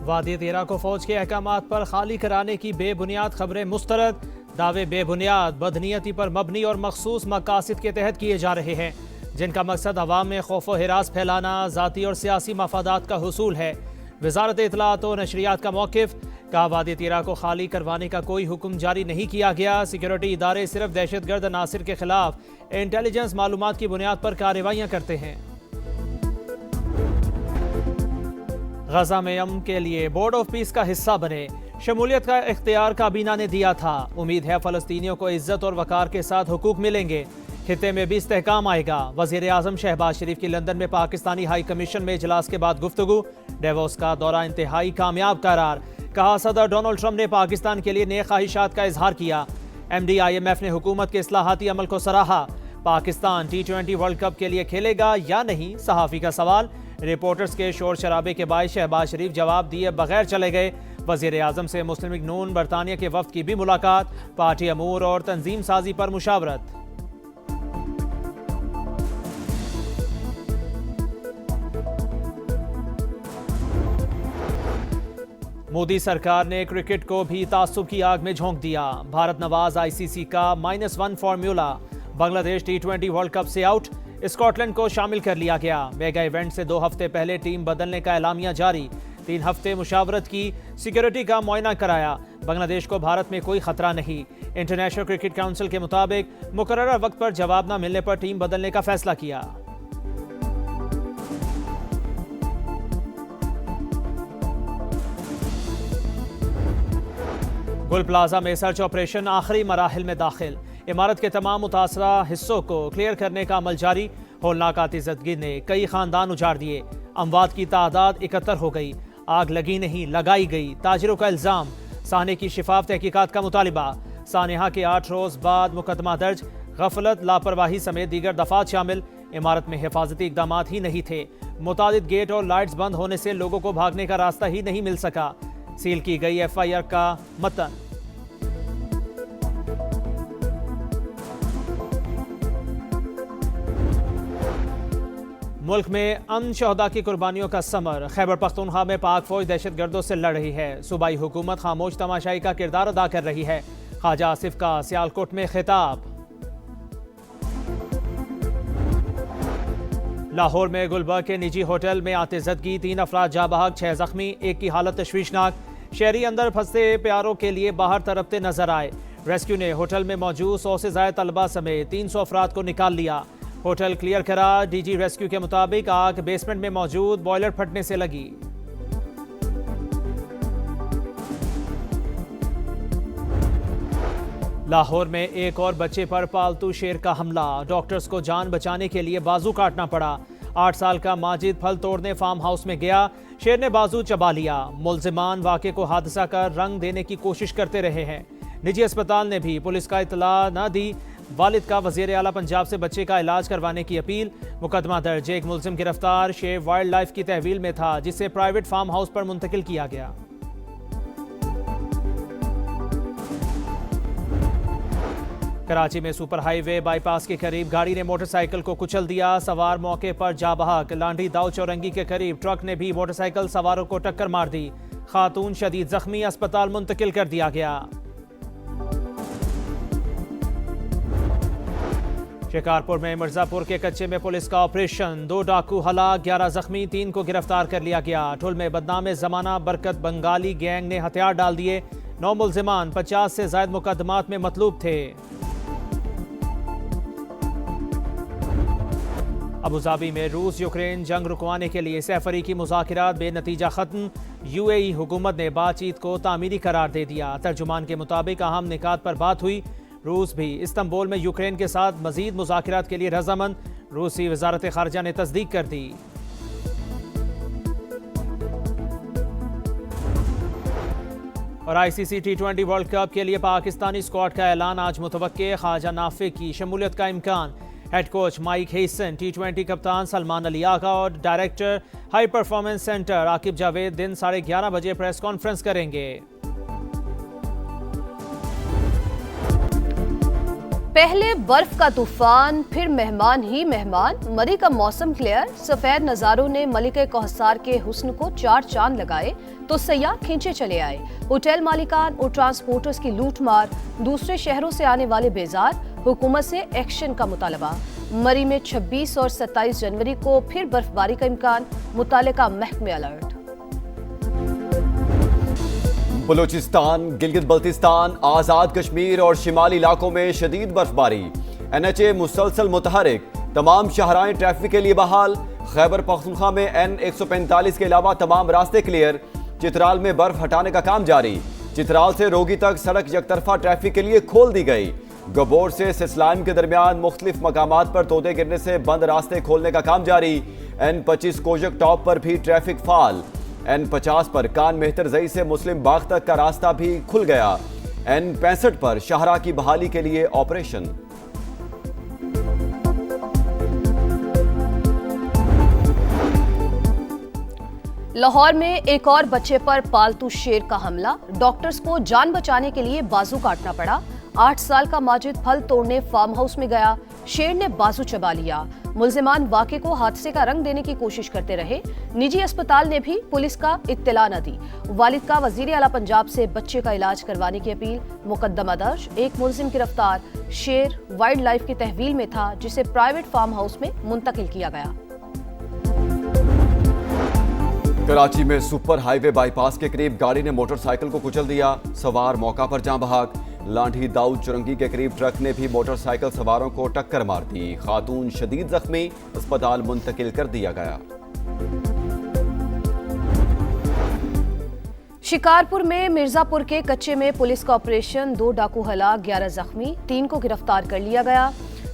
वादी तेरा को फौज के अहकामात पर खाली कराने की बेबुनियाद खबरें मुस्तरद। दावे बेबुनियाद, बदनीयती पर मबनी और मखसूस मकासद के तहत किए जा रहे हैं, जिनका मकसद अवाम में खौफ व हिरास फैलाना, ज़ाती और सियासी मफादात का हुसूल है। वजारत इत्तलात और नशरियात का मौक़िफ़ का वादी तेरा को खाली करवाने का कोई हुक्म जारी नहीं किया गया। सिक्योरिटी इदारे सिर्फ दहशतगर्द अनासिर के खिलाफ इंटेलिजेंस मालूमात की बुनियाद पर कार्रवाइयाँ करते हैं। गजा में अमन के लिए बोर्ड ऑफ पीस का हिस्सा बने, शमूलियत का इख्तियार काबीना ने दिया था। उम्मीद है फ़लस्तीनियों को इज्जत और वकार के साथ हुकूक मिलेंगे, खित्ते में भी इस्तेहकाम आएगा। वज़ीर आज़म शहबाज शरीफ की लंदन में पाकिस्तानी हाई कमीशन में इजलास के बाद गुफ्तगू, डेवोस का दौरा इंतहाई कामयाब करार। कहा सदर डोनाल्ड ट्रंप ने पाकिस्तान के लिए नेक ख्वाहिशात का इजहार किया। MD IMF ने हुकूमत के इस्लाहाती अमल को सराहा। पाकिस्तान T20 वर्ल्ड कप के लिए खेलेगा या नहीं, सहाफ़ी का सवाल। रिपोर्टर्स के शोर शराबे के बाद शहबाज शरीफ जवाब दिए बगैर चले गए। वज़ीर आज़म से मुस्लिम लीग नून बरतानिया के वफ्द की भी मुलाकात, पार्टी अमूर और तंजीम साजी पर मुशावरत। मोदी सरकार ने क्रिकेट को भी तासुब की आग में झोंक दिया। भारत नवाज ICC का -1 formula, Bangladesh T20 world cup से आउट, स्कॉटलैंड को शामिल कर लिया गया। मेगा इवेंट से 2 हफ्ते पहले टीम बदलने का एलामिया जारी। 3 हफ्ते मुशावरत की, सिक्योरिटी का मुआयना कराया। बांग्लादेश को भारत में कोई खतरा नहीं। इंटरनेशनल क्रिकेट काउंसिल के मुताबिक मुकर्रर वक्त पर जवाब न मिलने पर टीम बदलने का फैसला किया। गुल प्लाजा में सर्च ऑपरेशन आखिरी मराहिल में दाखिल। इमारत के तमाम मुतासरा हिस्सों को क्लियर करने का अमल जारी। होलनाक आतिशबाजी ने कई खानदान उजाड़ दिए। अमवात की तादाद 71 हो गई। आग लगी नहीं, लगाई गई, ताजिरों का इल्जाम। साने की शिफाफ तहकीकात का मुतालिबा। सानेहा के 8 रोज बाद मुकदमा दर्ज। गफलत, लापरवाही समेत दीगर दफात शामिल। इमारत में हिफाजती इकदाम ही नहीं थे। मुतादिद गेट और लाइट्स बंद होने से लोगों को भागने का रास्ता ही नहीं मिल सका। सील की गई FIR का मतन। मुल्क में अमन शहदा की कुर्बानियों का समर। खैबर पख्तूनख्वा में पाक फौज दहशतगर्दों से लड़ रही है। सूबाई हुकूमत खामोश तमाशाई का किरदार अदा कर रही है। ख्वाजा आसिफ का सियालकोट में खिताब। लाहौर में गुलबर्ग के निजी होटल में आतिशबाजी, 3 अफराद जाँ बहक, 6 जख्मी, एक की हालत तशवीशनाक। शहरी अंदर फंसे प्यारों के लिए बाहर तरपते नजर आए। रेस्क्यू ने होटल में मौजूद 100 से ज्यादा तलबा समेत 300 अफराद को निकाल लिया। होटल क्लियर करा। DG रेस्क्यू के मुताबिक आग बेसमेंट में मौजूद बॉयलर फटने से लगी। लाहौर में एक और बच्चे पर पालतू शेर का हमला। डॉक्टर्स को जान बचाने के लिए बाजू काटना पड़ा। 8 साल का माजिद फल तोड़ने फार्म हाउस में गया, शेर ने बाजू चबा लिया। मुलजिमान वाक़े को हादसा का रंग देने की कोशिश करते रहे हैं। निजी अस्पताल ने भी पुलिस का इतला न दी। वालिद का वज़ीर आला पंजाब से बच्चे का इलाज करवाने की अपील। मुकदमा दर्ज, एक मुलजिम गिरफ्तार। शेर वाइल्ड लाइफ की तहवील में था, जिसे प्राइवेट फार्म हाउस पर मुंतकिल किया गया। कराची में सुपर हाईवे बाईपास के करीब गाड़ी ने मोटरसाइकिल को कुचल दिया। सवार मौके पर जा बहक। लांडी दाऊ चौरंगी के करीब ट्रक ने भी मोटरसाइकिल सवारों को टक्कर मार दी। खातून शदीद जख्मी, अस्पताल मुंतकिल कर दिया गया। शिकारपुर में मिर्जापुर के कच्चे में पुलिस का ऑपरेशन। 2 डाकू हलाक, 11 जख्मी, 3 को गिरफ्तार कर लिया गया। ठुल में बदनाम जमाना बरकत बंगाली गैंग ने हथियार डाल दिए। 9 मुलजिमान 50 से ज्यादा मुकदमात में मतलूब थे। अबुधाबी में रूस यूक्रेन जंग रुकवाने के लिए सैफरीकी मुज़ाकिरात बेनतीजा खत्म। UAE हुकूमत ने बातचीत को तामीरी करार दे दिया। तर्जुमान के मुताबिक अहम निकात पर बात हुई। रूस भी इस्तांबुल में यूक्रेन के साथ मजीद मुज़ाकिरात के लिए रजामंद। रूसी वजारत खारजा ने तस्दीक कर दी। और ICC T20 वर्ल्ड कप के लिए पाकिस्तानी स्क्वाड का ऐलान आज मुतवक्के। ख्वाजा नाफे की शमूलियत का इम्कान। Head coach Mike Hesson, T20 कप्तान सलमान अली आगा और director high performance centre Aqib Javed दिन 11:30 बजे प्रेस कॉन्फ्रेंस करेंगे। पहले बर्फ का तूफान, फिर मेहमान ही मेहमान। मरी का मौसम क्लियर, सफेद नजारों ने मलिके कोहसार के हुस्न को चार चांद लगाए तो सयाह खींचे चले आए। होटल मालिकान और ट्रांसपोर्टर्स की लूटमार, दूसरे शहरों से आने वाले बेजार, हुकूमत से एक्शन का मुतालबा। मरी में 26 और 27 जनवरी को फिर बर्फबारी का इम्कान, मुतालिका महकमे अलर्ट। बलूचिस्तान, गिलगित बल्तिस्तान, आजाद कश्मीर और शिमाली इलाकों में शदीद बर्फबारी। NHA मुसलसल मुतहरिक, तमाम शाहराएं ट्रैफिक के लिए बहाल। खैबर पख्तूनख्वा में N145 के अलावा तमाम रास्ते क्लियर। चित्राल में बर्फ हटाने का काम जारी। चित्राल से रोगी तक सड़क यकतरफा ट्रैफिक के लिए खोल दी गई। गबोर से सिसलाइम के दरमियान मुख्तलिफ मकामात पर तोदे गिरने से बंद रास्ते खोलने का काम जारी। N25 कोजक टॉप पर भी ट्रैफिक फाल। N50 पर कान मेहतर जई से मुस्लिम बाग तक का रास्ता भी खुल गया। N65 पर शाहरा की बहाली के लिए ऑपरेशन। लाहौर में एक और बच्चे पर पालतू शेर का हमला, डॉक्टर्स को जान बचाने के लिए बाजू काटना पड़ा। 8 साल का माजिद फल तोड़ने फार्म हाउस में गया, शेर ने बाजू चबा लिया। मुल्जिमान वाक़े को हादसे का रंग देने की कोशिश करते रहे। निजी अस्पताल ने भी पुलिस का इत्तला न दी। वालिद का वज़ीर आला पंजाब से बच्चे का इलाज करवाने की अपील, मुकदमा दर्ज। एक मुल्जिम गिरफ्तार। शेर वाइल्ड लाइफ की तहवील में था जिसे प्राइवेट फार्म हाउस में मुंतकिल किया गया। कराची में सुपर हाईवे बाईपास के करीब गाड़ी ने मोटरसाइकिल को कुचल दिया, सवार मौका पर जान बहक। लांठी दाऊद चुरंगी के करीब ट्रक ने भी मोटरसाइकिल सवारों को टक्कर मार दी। खातून शदीद जख्मी, अस्पताल मुंतकिल कर दिया गया। शिकारपुर में मिर्जापुर के कच्चे में पुलिस का ऑपरेशन, 2 डाकू हलाक, 11 जख्मी, 3 को गिरफ्तार कर लिया गया।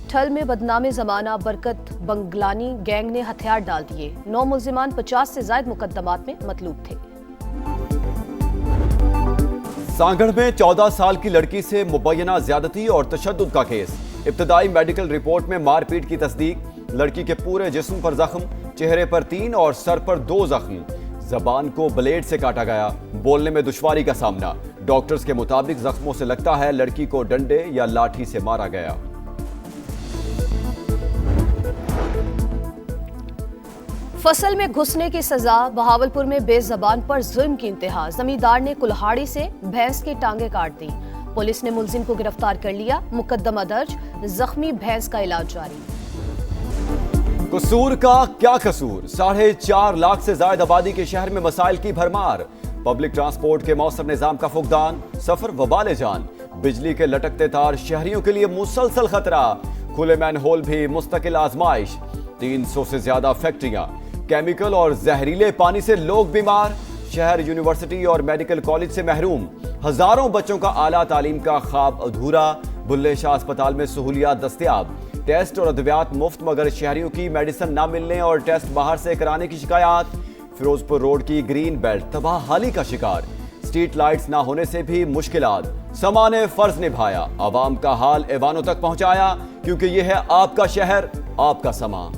ठल में बदनामे जमाना बरकत बंगलानी गैंग ने हथियार डाल दिए। 9 मुल्जिमान 50 से ज्यादा मुकदमात में मतलूब थे। सांगढ़ में 14 साल की लड़की से मुबैना ज्यादती और तशद्दुद का केस। इब्तदाई मेडिकल रिपोर्ट में मारपीट की तस्दीक। लड़की के पूरे जिस्म पर जख्म, चेहरे पर 3 और सर पर 2 जख्म। जबान को ब्लेड से काटा गया, बोलने में दुश्वारी का सामना। डॉक्टर्स के मुताबिक जख्मों से लगता है लड़की को डंडे या लाठी से मारा गया। फसल में घुसने की सजा, बहावलपुर में बेज़बान पर जुल्म की इंतहा। जमींदार ने कुल्हाड़ी से भैंस की टांगे काट दी। पुलिस ने मुलजिम को गिरफ्तार कर लिया, मुकदमा दर्ज। जख्मी भैंस का इलाज जारी। कसूर का क्या कसूर, 4.5 लाख से ज्यादा आबादी के शहर में मसाइल की भरमार। पब्लिक ट्रांसपोर्ट के मौसर निजाम का फुकदान, सफर वबाले जान। बिजली के लटकते तार शहरियों के लिए मुसलसल खतरा। खुले मैन होल भी मुस्तकिल आजमाइश। 300 से ज्यादा फैक्ट्रियां, केमिकल और जहरीले पानी से लोग बीमार। शहर यूनिवर्सिटी और मेडिकल कॉलेज से महरूम। हजारों बच्चों का आला तालीम का ख्वाब अधूरा। बुल्ले शाह अस्पताल में सहूलियात दस्तयाब। टेस्ट और अद्वियात मुफ्त, मगर शहरियों की मेडिसिन ना मिलने और टेस्ट बाहर से कराने की शिकायत। फिरोजपुर रोड की ग्रीन बेल्ट तबाहाली का शिकार। स्ट्रीट लाइट्स ना होने से भी मुश्किलात। समा ने फर्ज निभाया, आवाम का हाल ऐवानों तक पहुंचाया, क्योंकि यह है आपका शहर, आपका समा।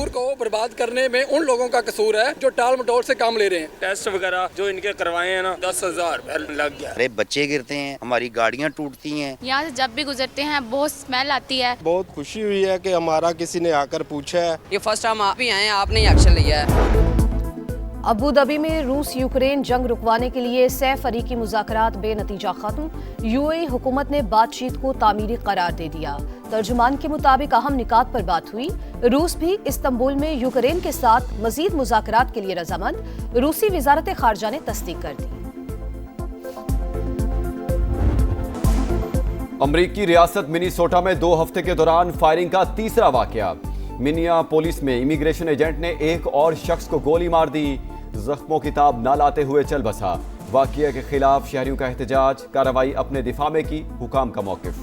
को बर्बाद करने में उन लोगों का कसूर है जो टाल मटोल से काम ले रहे हैं। टेस्ट वगैरह जो इनके करवाए हैं ना, 10,000 लग गया। अरे बच्चे गिरते हैं, हमारी गाड़ियाँ टूटती हैं। यहाँ से जब भी गुजरते हैं बहुत स्मेल आती है। बहुत खुशी हुई है कि हमारा किसी ने आकर पूछा है। ये फर्स्ट टाइम आप ही आए, आपने ही एक्शन लिया है। अबू धाबी में रूस यूक्रेन जंग रुकवाने के लिए सैफ अरीकी मुज़ाकरात बेनतीजा खत्म। यूएई हुकूमत ने बातचीत को तामीरी करार दे दिया। तर्जुमान के मुताबिक अहम निकात पर बात हुई। रूस भी इस्तांबुल में यूक्रेन के साथ मजीद मुज़ाकरात के लिए रजामंद। रूसी वजारत खारजा ने तस्दीक कर दी। अमरीकी रियासत मिनीसोटा में 2 हफ्ते के दौरान फायरिंग का तीसरा वाकया। मिनियापोलिस में इमिग्रेशन एजेंट ने एक और शख्स को गोली मार दी। जख्मों की ताब न लाते हुए चल बसा। वाकये के खिलाफ शहरियों का एहतजाज, कार्रवाई अपने दिफा में की, हुकाम का मौकिफ।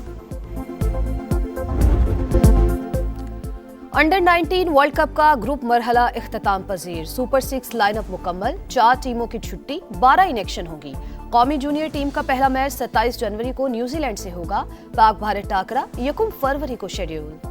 अंडर 19 वर्ल्ड कप का ग्रुप मरहला इख्तिताम पजीर। सुपर 6 लाइनअप मुकम्मल, 4 टीमों की छुट्टी, 12 इनेक्शन होंगी। कौमी जूनियर टीम का पहला मैच 27 जनवरी को न्यूजीलैंड से होगा। पाक भारत टाकरा 1 फरवरी को शेड्यूल।